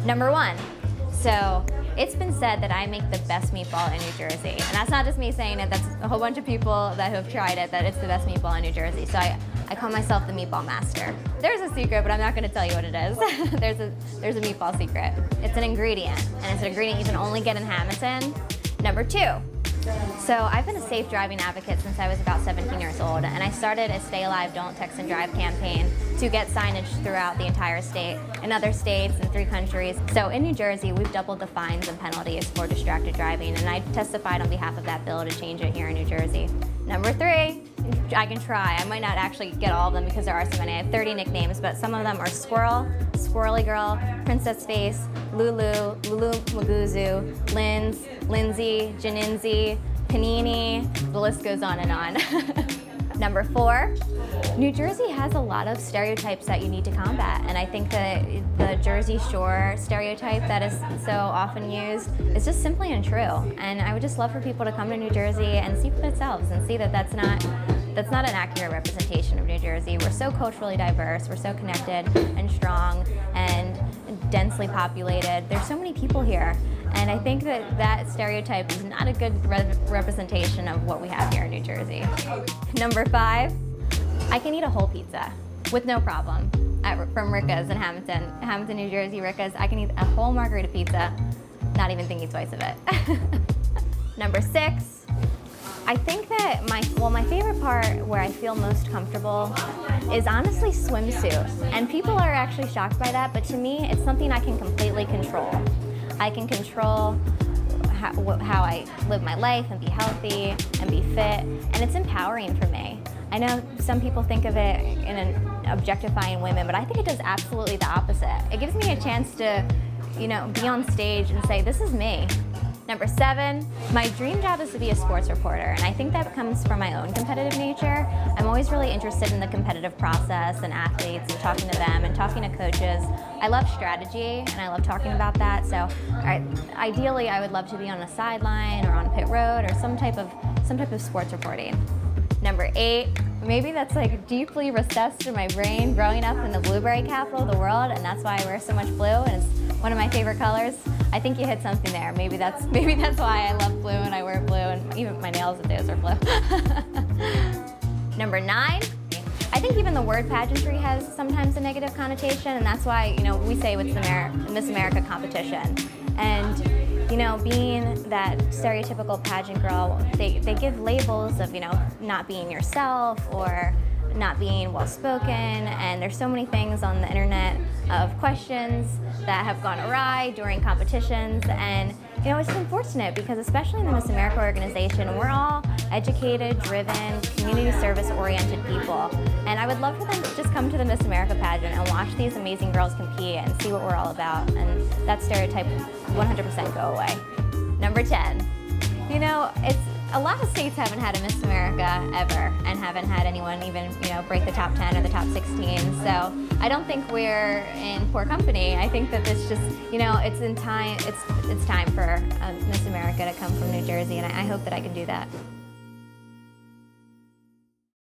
Number 1, so it's been said that I make the best meatball in New Jersey. And that's not just me saying it, that's a whole bunch of people that have tried it, that it's the best meatball in New Jersey. So I call myself the meatball master. There's a secret, but I'm not gonna tell you what it is. there's a meatball secret. It's an ingredient, and it's an ingredient you can only get in Hamilton. Number 2, so I've been a safe driving advocate since I was about 17 years old, and I started a Stay Alive, Don't Text and Drive campaign to get signage throughout the entire state, in other states, and 3 countries. So in New Jersey, we've doubled the fines and penalties for distracted driving, and I testified on behalf of that bill to change it here in New Jersey. Number 3, I can try. I might not actually get all of them because there are so many. I have 30 nicknames, but some of them are Squirrel, Squirrely Girl, Princess Face, Lulu, Lulu Maguzu, Linds, Lindsay, Giannini, Panini, the list goes on and on. Number 4, New Jersey has a lot of stereotypes that you need to combat, and I think that the Jersey Shore stereotype that is so often used is just simply untrue. And I would just love for people to come to New Jersey and see for themselves and see that that's not an accurate representation of New Jersey. We're so culturally diverse, we're so connected and strong and densely populated. There's so many people here. And I think that that stereotype is not a good representation of what we have here in New Jersey. Number 5, I can eat a whole pizza with no problem from Ricca's in Hamilton, New Jersey. Ricca's, I can eat a whole margarita pizza, not even thinking twice of it. Number 6, I think that my favorite part where I feel most comfortable is honestly swimsuit. And people are actually shocked by that, but to me, it's something I can completely control. I can control how I live my life and be healthy and be fit, and it's empowering for me. I know some people think of it in an objectifying women, but I think it does absolutely the opposite. It gives me a chance to, be on stage and say, this is me. Number 7, my dream job is to be a sports reporter, and I think that comes from my own competitive nature. I'm always really interested in the competitive process and athletes and talking to them and talking to coaches. I love strategy and I love talking about that, so ideally I would love to be on a sideline or on pit road or some type of sports reporting. Number 8, maybe that's like deeply recessed in my brain growing up in the blueberry capital of the world, and that's why I wear so much blue, and it's one of my favorite colors. I think you hit something there. Maybe that's why I love blue and I wear blue, and even my nails and those are blue. Number 9, I think even the word pageantry has sometimes a negative connotation, and that's why we say it's the Miss America competition. And being that stereotypical pageant girl, they give labels of not being yourself or not being well-spoken, and there's so many things on the internet of questions that have gone awry during competitions, and it's unfortunate because especially in the Miss America organization, we're all educated, driven, community service-oriented people, and I would love for them to just come to the Miss America pageant and watch these amazing girls compete and see what we're all about, and that stereotype 100% go away. Number 10, a lot of states haven't had a Miss America ever, and haven't had anyone even, break the top 10 or the top 16. So I don't think we're in poor company. I think that it's just, it's time for Miss America to come from New Jersey, and I hope that I can do that.